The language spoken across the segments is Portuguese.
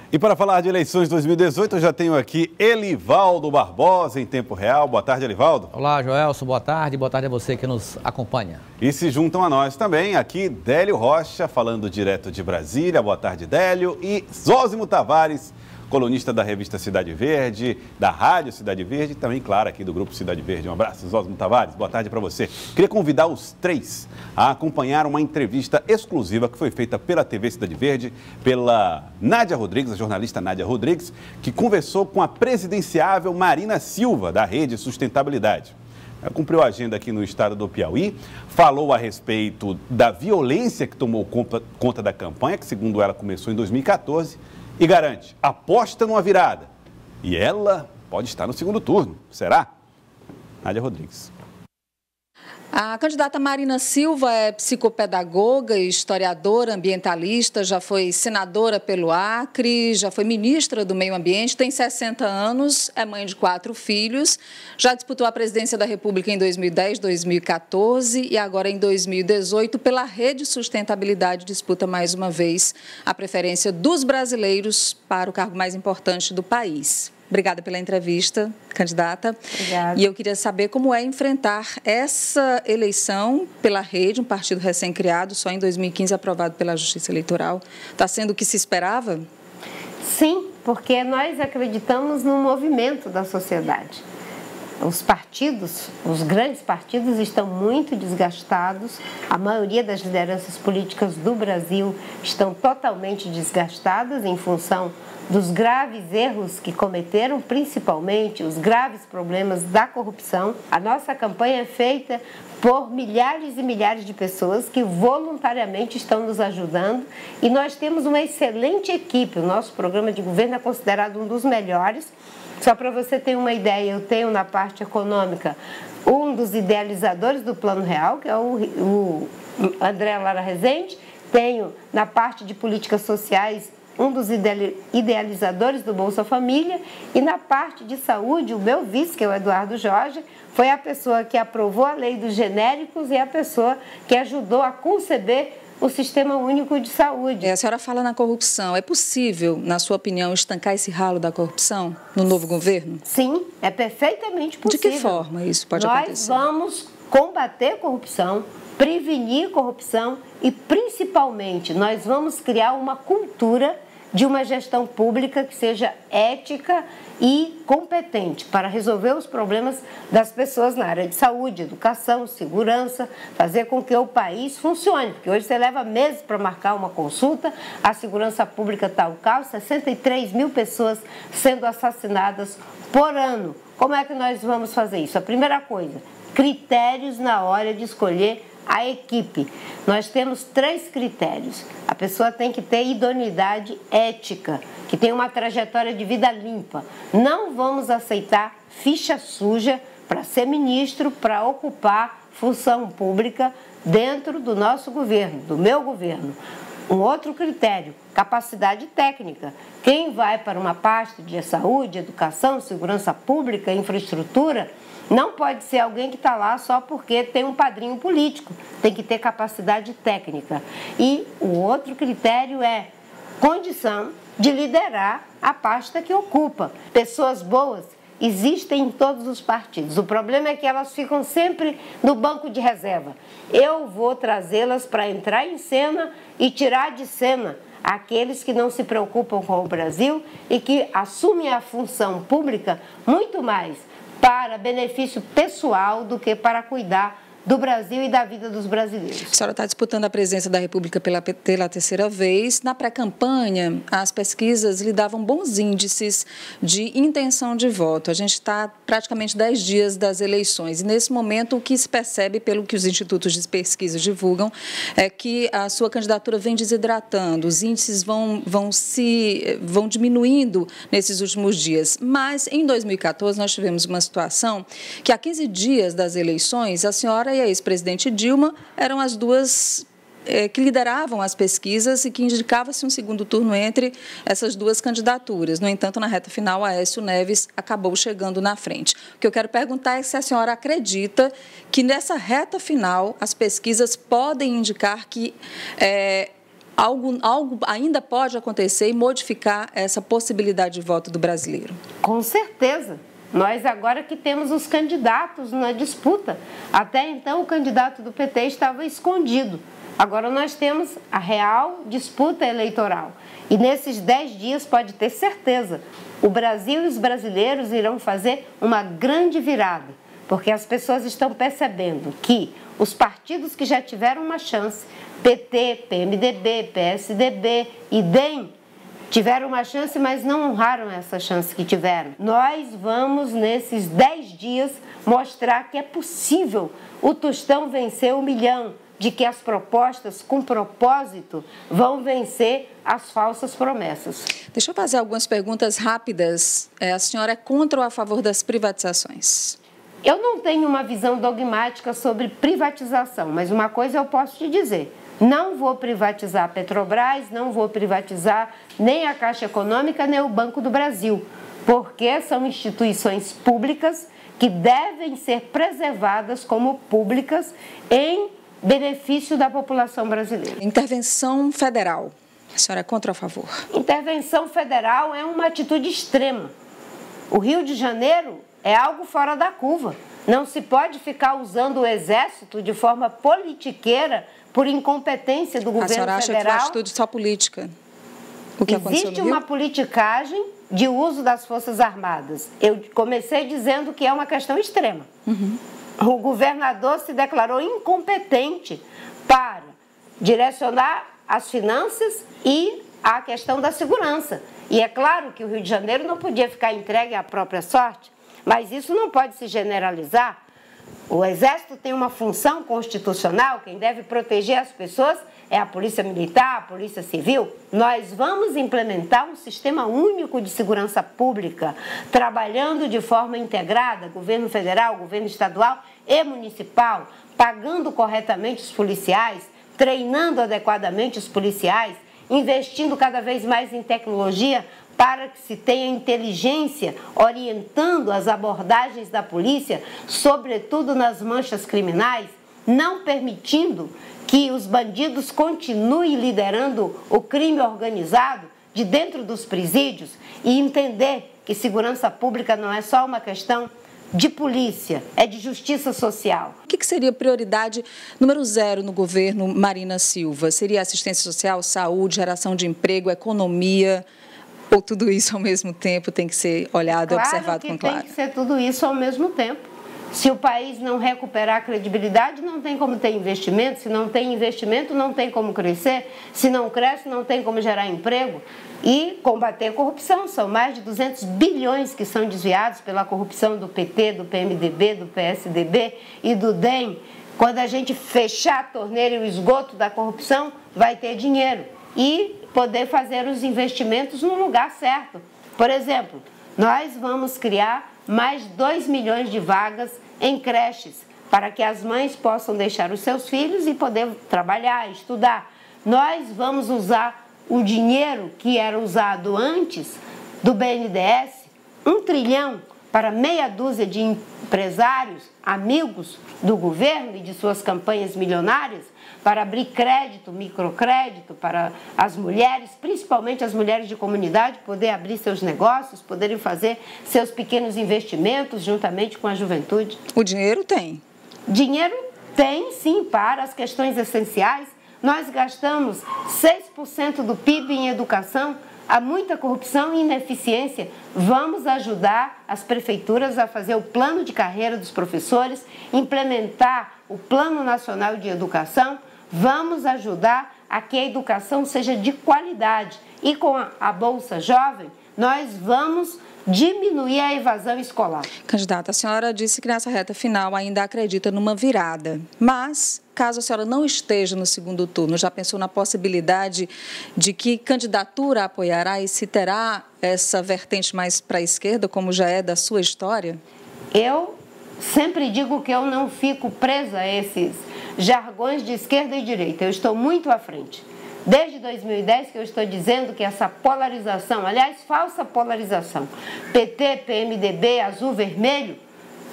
E para falar de eleições 2018, eu já tenho aqui Elivaldo Barbosa em tempo real. Boa tarde, Elivaldo. Olá, Joelson. Boa tarde a você que nos acompanha. E se juntam a nós também aqui Délio Rocha, falando direto de Brasília. Boa tarde, Délio. E Zósimo Tavares, colunista da revista Cidade Verde, da Rádio Cidade Verde e também, claro, aqui do Grupo Cidade Verde. Um abraço, Zósimo Tavares. Boa tarde para você. Queria convidar os três a acompanhar uma entrevista exclusiva que foi feita pela TV Cidade Verde, pela Nádia Rodrigues, a jornalista Nádia Rodrigues, que conversou com a presidenciável Marina Silva, da Rede Sustentabilidade. Ela cumpriu a agenda aqui no estado do Piauí, falou a respeito da violência que tomou conta da campanha, que segundo ela começou em 2014, e garante, aposta numa virada. E ela pode estar no segundo turno. Será? Nádia Rodrigues. A candidata Marina Silva é psicopedagoga, historiadora, ambientalista, já foi senadora pelo Acre, já foi ministra do Meio Ambiente, tem 60 anos, é mãe de 4 filhos, já disputou a presidência da República em 2010, 2014 e agora em 2018 pela Rede Sustentabilidade disputa mais uma vez a preferência dos brasileiros para o cargo mais importante do país. Obrigada pela entrevista, candidata. Obrigada. E eu queria saber como é enfrentar essa eleição pela Rede, um partido recém-criado, só em 2015 aprovado pela Justiça Eleitoral. Está sendo o que se esperava? Sim, porque nós acreditamos no movimento da sociedade. Os partidos, os grandes partidos estão muito desgastados, a maioria das lideranças políticas do Brasil estão totalmente desgastadas em função dos graves erros que cometeram, principalmente os graves problemas da corrupção. A nossa campanha é feita por milhares e milhares de pessoas que voluntariamente estão nos ajudando e nós temos uma excelente equipe. O nosso programa de governo é considerado um dos melhores. Só para você ter uma ideia, eu tenho na parte econômica um dos idealizadores do Plano Real, que é o André Lara Rezende. Tenho na parte de políticas sociais um dos idealizadores do Bolsa Família, e na parte de saúde, o meu vice, que é o Eduardo Jorge, foi a pessoa que aprovou a lei dos genéricos e a pessoa que ajudou a conceber o Sistema Único de Saúde. A senhora fala na corrupção. É possível, na sua opinião, estancar esse ralo da corrupção no novo governo? Sim, é perfeitamente possível. De que forma isso pode acontecer? Nós vamos combater a corrupção, prevenir corrupção e, principalmente, nós vamos criar uma cultura de uma gestão pública que seja ética e competente para resolver os problemas das pessoas na área de saúde, educação, segurança, fazer com que o país funcione. Porque hoje você leva meses para marcar uma consulta, a segurança pública está o caos, 63 mil pessoas sendo assassinadas por ano. Como é que nós vamos fazer isso? A primeira coisa, critérios na hora de escolher a equipe. Nós temos 3 critérios. A pessoa tem que ter idoneidade ética, que tem uma trajetória de vida limpa. Não vamos aceitar ficha suja para ser ministro, para ocupar função pública dentro do nosso governo, do meu governo. Um outro critério, capacidade técnica. Quem vai para uma pasta de saúde, educação, segurança pública, infraestrutura, não pode ser alguém que está lá só porque tem um padrinho político. Tem que ter capacidade técnica. E o outro critério é condição de liderar a pasta que ocupa. Pessoas boas existem em todos os partidos. O problema é que elas ficam sempre no banco de reserva. Eu vou trazê-las para entrar em cena e tirar de cena aqueles que não se preocupam com o Brasil e que assumem a função pública muito mais para benefício pessoal do que para cuidar do Brasil e da vida dos brasileiros. A senhora está disputando a presidência da República pela 3ª vez. Na pré-campanha, as pesquisas lhe davam bons índices de intenção de voto. A gente está praticamente 10 dias das eleições. E, nesse momento, o que se percebe, pelo que os institutos de pesquisa divulgam, é que a sua candidatura vem desidratando. Os índices vão diminuindo nesses últimos dias. Mas, em 2014, nós tivemos uma situação que, há 15 dias das eleições, a senhora e a ex-presidente Dilma eram as duas que lideravam as pesquisas e que indicava-se um segundo turno entre essas duas candidaturas. No entanto, na reta final, Aécio Neves acabou chegando na frente. O que eu quero perguntar é se a senhora acredita que nessa reta final as pesquisas podem indicar que algo ainda pode acontecer e modificar essa possibilidade de voto do brasileiro? Com certeza. Nós agora que temos os candidatos na disputa. Até então o candidato do PT estava escondido. Agora nós temos a real disputa eleitoral. E nesses 10 dias, pode ter certeza, o Brasil e os brasileiros irão fazer uma grande virada. Porque as pessoas estão percebendo que os partidos que já tiveram uma chance, PT, PMDB, PSDB e DEM, tiveram uma chance, mas não honraram essa chance que tiveram. Nós vamos, nesses 10 dias, mostrar que é possível o Tostão vencer 1 milhão, de que as propostas com propósito vão vencer as falsas promessas. Deixa eu fazer algumas perguntas rápidas. A senhora é contra ou a favor das privatizações? Eu não tenho uma visão dogmática sobre privatização, mas uma coisa eu posso te dizer. Não vou privatizar a Petrobras, não vou privatizar nem a Caixa Econômica, nem o Banco do Brasil, porque são instituições públicas que devem ser preservadas como públicas em benefício da população brasileira. Intervenção federal. A senhora é contra ou a favor? Intervenção federal é uma atitude extrema. O Rio de Janeiro é algo fora da curva. Não se pode ficar usando o Exército de forma politiqueira por incompetência do governo federal. A senhora acha que foi uma atitude só política? O que aconteceu no Existe Rio? uma politicagem de uso das Forças Armadas. Eu comecei dizendo que é uma questão extrema. O governador se declarou incompetente para direcionar as finanças e a questão da segurança. E é claro que o Rio de Janeiro não podia ficar entregue à própria sorte, mas isso não pode se generalizar. O Exército tem uma função constitucional, quem deve proteger as pessoas é a Polícia Militar, a Polícia Civil. Nós vamos implementar um sistema único de segurança pública, trabalhando de forma integrada, governo federal, governo estadual e municipal, pagando corretamente os policiais, treinando adequadamente os policiais, investindo cada vez mais em tecnologia para que se tenha inteligência orientando as abordagens da polícia, sobretudo nas manchas criminais, não permitindo que os bandidos continuem liderando o crime organizado de dentro dos presídios e entender que segurança pública não é só uma questão de polícia, é de justiça social. O que seria prioridade número 0 no governo Marina Silva? Seria assistência social, saúde, geração de emprego, economia? Ou tudo isso ao mesmo tempo tem que ser olhado e observado com clareza? Tem que ser tudo isso ao mesmo tempo. Se o país não recuperar a credibilidade, não tem como ter investimento. Se não tem investimento, não tem como crescer. Se não cresce, não tem como gerar emprego. E combater a corrupção. São mais de 200 bilhões que são desviados pela corrupção do PT, do PMDB, do PSDB e do DEM. Quando a gente fechar a torneira e o esgoto da corrupção, vai ter dinheiro. E poder fazer os investimentos no lugar certo. Por exemplo, nós vamos criar mais 2 milhões de vagas em creches, para que as mães possam deixar os seus filhos e poder trabalhar, estudar. Nós vamos usar o dinheiro que era usado antes do BNDES, 1 trilhão, para meia dúzia de empresários, amigos do governo e de suas campanhas milionárias, para abrir crédito, microcrédito para as mulheres, principalmente as mulheres de comunidade, poder abrir seus negócios, poderem fazer seus pequenos investimentos juntamente com a juventude. O dinheiro tem? Dinheiro tem, sim, para as questões essenciais. Nós gastamos 6% do PIB em educação. Há muita corrupção e ineficiência. Vamos ajudar as prefeituras a fazer o plano de carreira dos professores, implementar o Plano Nacional de Educação. Vamos ajudar a que a educação seja de qualidade. E com a Bolsa Jovem, nós vamos diminuir a evasão escolar. Candidata, a senhora disse que nessa reta final ainda acredita numa virada, mas caso a senhora não esteja no segundo turno, já pensou na possibilidade de que candidatura apoiará e se terá essa vertente mais para a esquerda, como já é da sua história? Eu sempre digo que eu não fico presa a esses jargões de esquerda e direita, eu estou muito à frente. Desde 2010 que eu estou dizendo que essa polarização, aliás, falsa polarização, PT, PMDB, azul, vermelho,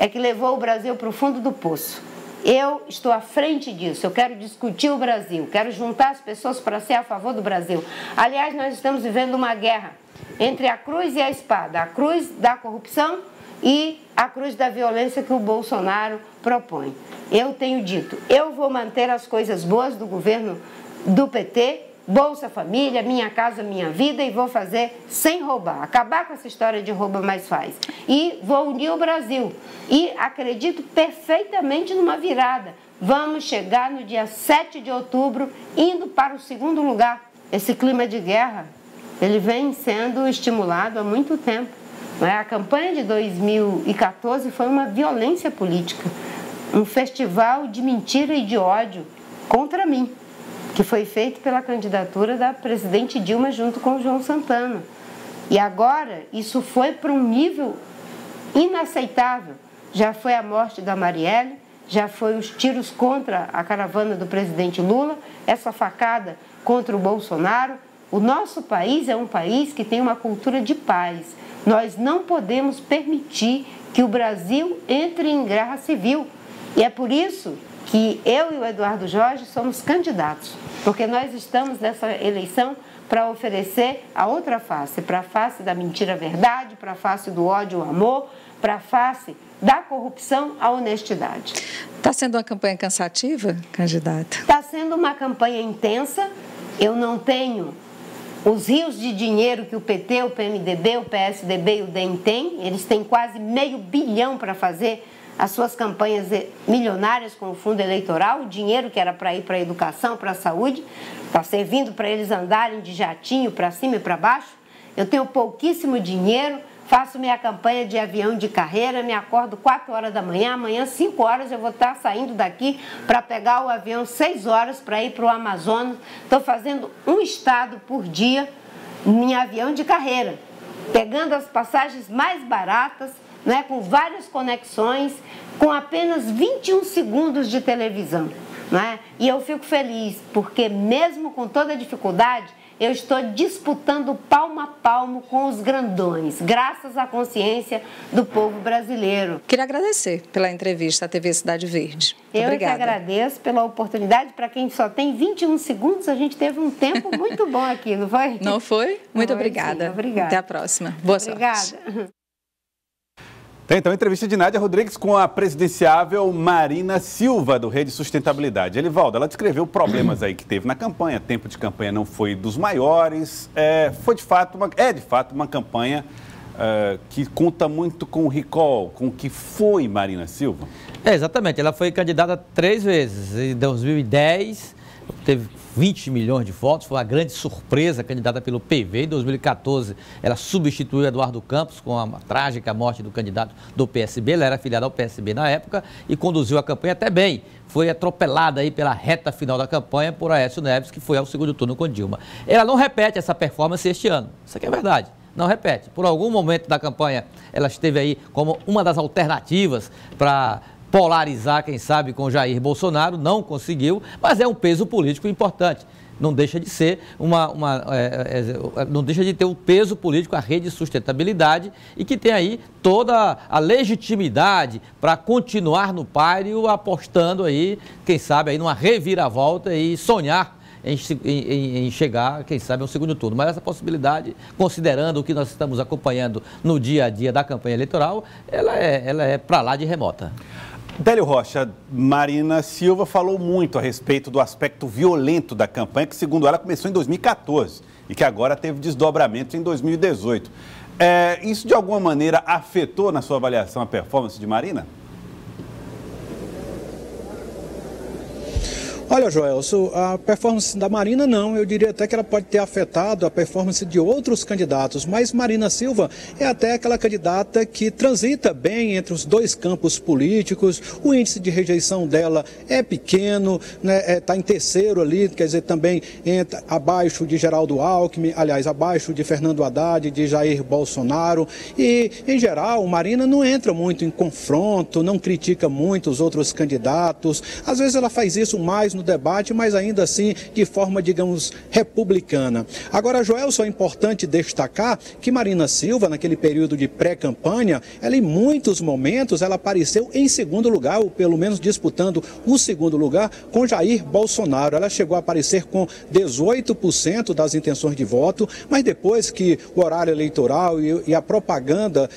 é que levou o Brasil para o fundo do poço. Eu estou à frente disso, eu quero discutir o Brasil, quero juntar as pessoas para ser a favor do Brasil. Aliás, nós estamos vivendo uma guerra entre a cruz e a espada, a cruz da corrupção e a cruz da violência que o Bolsonaro propõe. Eu tenho dito, eu vou manter as coisas boas do governo do PT, Bolsa Família, Minha Casa Minha Vida, e vou fazer sem roubar, acabar com essa história de rouba mais faz. E vou unir o Brasil. E acredito perfeitamente numa virada. Vamos chegar no dia 7 de outubro, indo para o segundo lugar. Esse clima de guerra, ele vem sendo estimulado há muito tempo. A campanha de 2014 foi uma violência política, um festival de mentira e de ódio contra mim, que foi feito pela candidatura da presidente Dilma junto com o João Santana. E agora isso foi para um nível inaceitável. Já foi a morte da Marielle, já foi os tiros contra a caravana do presidente Lula, essa facada contra o Bolsonaro. O nosso país é um país que tem uma cultura de paz. Nós não podemos permitir que o Brasil entre em guerra civil. E é por isso que eu e o Eduardo Jorge somos candidatos, porque nós estamos nessa eleição para oferecer a outra face, para a face da mentira-verdade, para a face do ódio ao amor, para a face da corrupção à honestidade. Está sendo uma campanha cansativa, candidata? Está sendo uma campanha intensa. Eu não tenho os rios de dinheiro que o PT, o PMDB, o PSDB e o DEM têm. Eles têm quase R$500 bilhão para fazer as suas campanhas milionárias com o fundo eleitoral. O dinheiro que era para ir para a educação, para a saúde, está servindo para eles andarem de jatinho para cima e para baixo. Eu tenho pouquíssimo dinheiro, faço minha campanha de avião de carreira, me acordo 4 horas da manhã, amanhã 5 horas eu vou estar saindo daqui para pegar o avião 6 horas para ir para o Amazonas. Estou fazendo um estado por dia em avião de carreira, pegando as passagens mais baratas, né, com várias conexões, com apenas 21 segundos de televisão. Né? E eu fico feliz, porque mesmo com toda a dificuldade, eu estou disputando palmo a palmo com os grandões, graças à consciência do povo brasileiro. Queria agradecer pela entrevista à TV Cidade Verde. Eu Obrigada. que agradeço pela oportunidade. Para quem só tem 21 segundos, a gente teve um tempo muito bom aqui, não foi? Não foi? Muito obrigada. Sim, obrigada. Até a próxima. Boa Obrigada. sorte. Tem então a entrevista de Nádia Rodrigues com a presidenciável Marina Silva, do Rede Sustentabilidade. Elivaldo, ela descreveu problemas aí que teve na campanha. Tempo de campanha não foi dos maiores. Foi de fato uma campanha que conta muito com o recall, com o que foi Marina Silva. Exatamente. Ela foi candidata 3 vezes. Em 2010, teve 20 milhões de votos, foi uma grande surpresa, candidata pelo PV. Em 2014, ela substituiu Eduardo Campos com a trágica morte do candidato do PSB. Ela era afiliada ao PSB na época e conduziu a campanha até bem. Foi atropelada aí pela reta final da campanha por Aécio Neves, que foi ao segundo turno com Dilma. Ela não repete essa performance este ano, isso aqui é verdade. Não repete. Por algum momento da campanha, ela esteve aí como uma das alternativas para polarizar, quem sabe, com Jair Bolsonaro, não conseguiu, mas é um peso político importante. Não deixa de ser não deixa de ter um peso político a Rede Sustentabilidade e que tem aí toda a legitimidade para continuar no páreo, apostando aí, quem sabe, aí numa reviravolta e sonhar em chegar, quem sabe, ao segundo turno. Mas essa possibilidade, considerando o que nós estamos acompanhando no dia a dia da campanha eleitoral, ela é para lá de remota. Délio Rocha, Marina Silva falou muito a respeito do aspecto violento da campanha, que segundo ela começou em 2014 e que agora teve desdobramentos em 2018. Isso de alguma maneira afetou na sua avaliação a performance de Marina? Olha, Joelson, a performance da Marina não, eu diria até que ela pode ter afetado a performance de outros candidatos, mas Marina Silva é até aquela candidata que transita bem entre os dois campos políticos, o índice de rejeição dela é pequeno, né, está em terceiro ali, quer dizer, também entra abaixo de Geraldo Alckmin, aliás, abaixo de Fernando Haddad, de Jair Bolsonaro, e, em geral, Marina não entra muito em confronto, não critica muito os outros candidatos, às vezes ela faz isso mais no debate, mas ainda assim de forma, digamos, republicana. Agora, Joelson, é importante destacar que Marina Silva, naquele período de pré-campanha, ela em muitos momentos ela apareceu em segundo lugar, ou pelo menos disputando o segundo lugar com Jair Bolsonaro. Ela chegou a aparecer com 18% das intenções de voto, mas depois que o horário eleitoral e a propaganda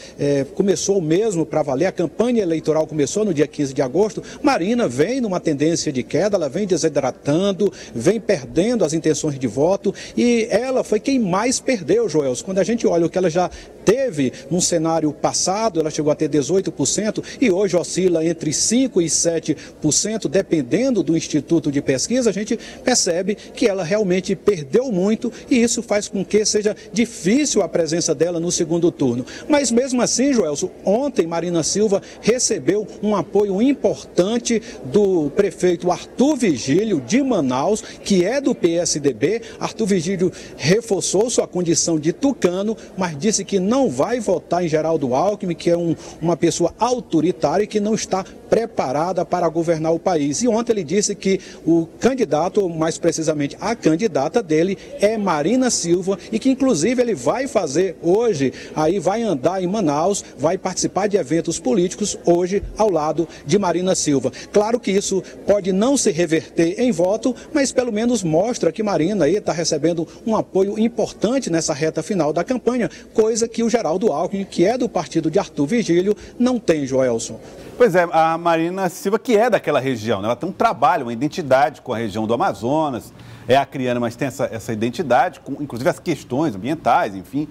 começou mesmo para valer, a campanha eleitoral começou no dia 15 de agosto, Marina vem numa tendência de queda, ela vem desidratando, vem perdendo as intenções de voto e ela foi quem mais perdeu, Joelson. Quando a gente olha o que ela já teve num cenário passado, ela chegou a ter 18% e hoje oscila entre 5% e 7%, dependendo do Instituto de Pesquisa, a gente percebe que ela realmente perdeu muito e isso faz com que seja difícil a presença dela no segundo turno. Mas mesmo assim, Joelson, ontem Marina Silva recebeu um apoio importante do prefeito Arthur Vigílio de Manaus, que é do PSDB. Arthur Vigílio reforçou sua condição de tucano, mas disse que não vai votar em Geraldo Alckmin, que é uma pessoa autoritária e que não está preparada para governar o país. E ontem ele disse que o candidato, ou mais precisamente a candidata dele, é Marina Silva e que inclusive ele vai fazer hoje, aí vai andar em Manaus, vai participar de eventos políticos hoje ao lado de Marina Silva. Claro que isso pode não se reverter em voto, mas pelo menos mostra que Marina aí está recebendo um apoio importante nessa reta final da campanha, coisa que o Geraldo Alckmin, que é do partido de Arthur Vigílio, não tem, Joelson. Pois é, a Marina Silva, que é daquela região, né? Ela tem um trabalho, uma identidade com a região do Amazonas, é acriana, mas tem essa identidade, com, inclusive as questões ambientais, enfim,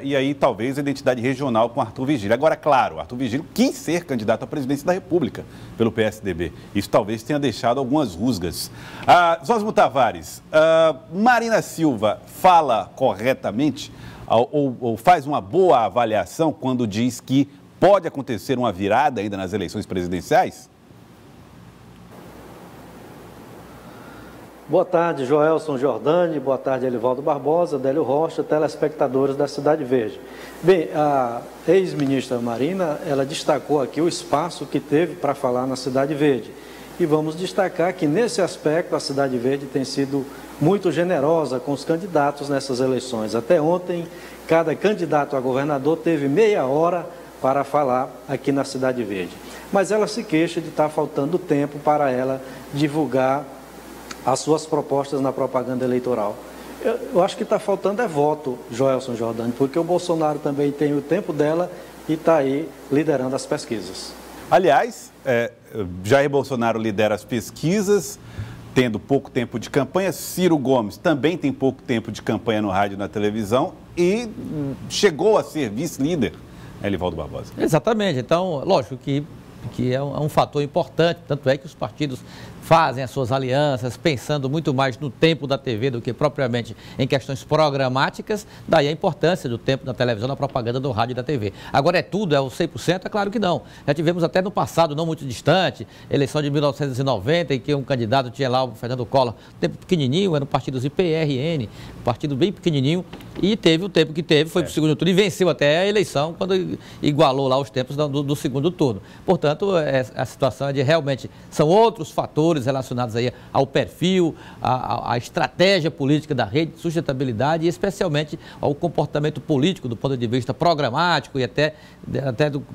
e aí talvez a identidade regional com Arthur Vigílio. Agora, claro, Arthur Vigílio quis ser candidato à presidência da República pelo PSDB. Isso talvez tenha deixado algumas rusgas. Zósimo Tavares, Marina Silva fala corretamente ou faz uma boa avaliação quando diz que pode acontecer uma virada ainda nas eleições presidenciais? Boa tarde, Joelson Jordani, boa tarde, Elivaldo Barbosa, Délio Rocha, telespectadores da Cidade Verde. Bem, a ex-ministra Marina, ela destacou aqui o espaço que teve para falar na Cidade Verde. E vamos destacar que, nesse aspecto, a Cidade Verde tem sido muito generosa com os candidatos nessas eleições. Até ontem, cada candidato a governador teve meia hora para falar aqui na Cidade Verde. Mas ela se queixa de estar faltando tempo para ela divulgar as suas propostas na propaganda eleitoral. Eu acho que está faltando voto, Joelson Jordani, porque o Bolsonaro também tem o tempo dela e está aí liderando as pesquisas. Aliás, Jair Bolsonaro lidera as pesquisas, tendo pouco tempo de campanha. Ciro Gomes também tem pouco tempo de campanha no rádio e na televisão e chegou a ser vice-líder. Elivaldo Barbosa. Exatamente. Então, lógico que é um fator importante, tanto é que os partidos fazem as suas alianças pensando muito mais no tempo da TV do que propriamente em questões programáticas, daí a importância do tempo da televisão, da propaganda, do rádio e da TV. Agora é tudo, é o 100%? É claro que não. Já tivemos até no passado, não muito distante, eleição de 1990, em que um candidato tinha lá o Fernando Collor, tempo pequenininho, era um partido PRN, um partido bem pequenininho, e teve o tempo que teve, foi para o segundo turno e venceu até a eleição, quando igualou lá os tempos do segundo turno. Portanto, a situação é de realmente, são outros fatores relacionados aí ao perfil, à estratégia política da rede, sustentabilidade e especialmente ao comportamento político do ponto de vista programático e até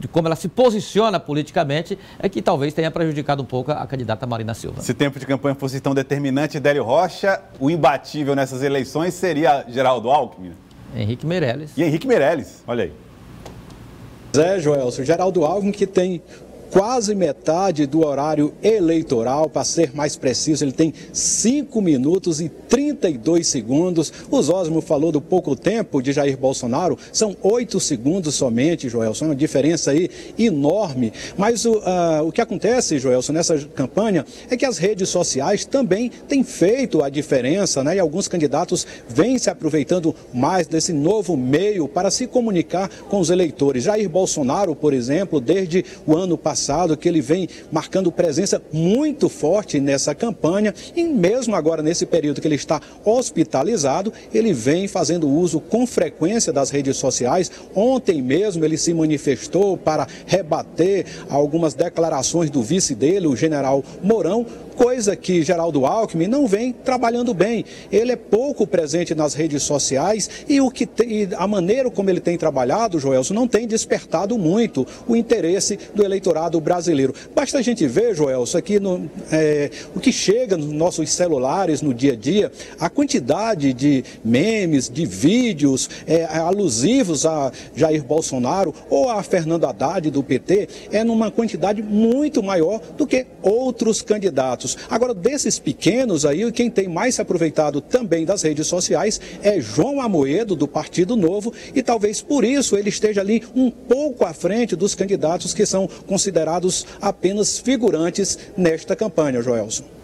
de como ela se posiciona politicamente, é que talvez tenha prejudicado um pouco a candidata Marina Silva. Se o tempo de campanha fosse tão determinante, Délio Rocha, o imbatível nessas eleições seria Geraldo Alckmin? Henrique Meirelles. E Henrique Meirelles, olha aí. Joelson, Geraldo Alckmin, que tem quase metade do horário eleitoral, para ser mais preciso, ele tem 5 minutos e 32 segundos. O Zósimo falou do pouco tempo de Jair Bolsonaro, são 8 segundos somente, Joelson, uma diferença aí enorme. Mas o que acontece, Joelson, nessa campanha é que as redes sociais também têm feito a diferença, né? E alguns candidatos vêm se aproveitando mais desse novo meio para se comunicar com os eleitores. Jair Bolsonaro, por exemplo, desde o ano passado, que ele vem marcando presença muito forte nessa campanha e mesmo agora nesse período que ele está hospitalizado, ele vem fazendo uso com frequência das redes sociais. Ontem mesmo ele se manifestou para rebater algumas declarações do vice dele, o general Mourão, coisa que Geraldo Alckmin não vem trabalhando bem. Ele é pouco presente nas redes sociais e a maneira como ele tem trabalhado, Joelson, não tem despertado muito o interesse do eleitorado brasileiro. Basta a gente ver, Joelson, aqui o que chega nos nossos celulares no dia a dia, a quantidade de memes, de vídeos alusivos a Jair Bolsonaro ou a Fernando Haddad do PT é numa quantidade muito maior do que outros candidatos. Agora, desses pequenos aí, quem tem mais se aproveitado também das redes sociais é João Amoedo, do Partido Novo, e talvez por isso ele esteja ali um pouco à frente dos candidatos que são considerados apenas figurantes nesta campanha, Joelson.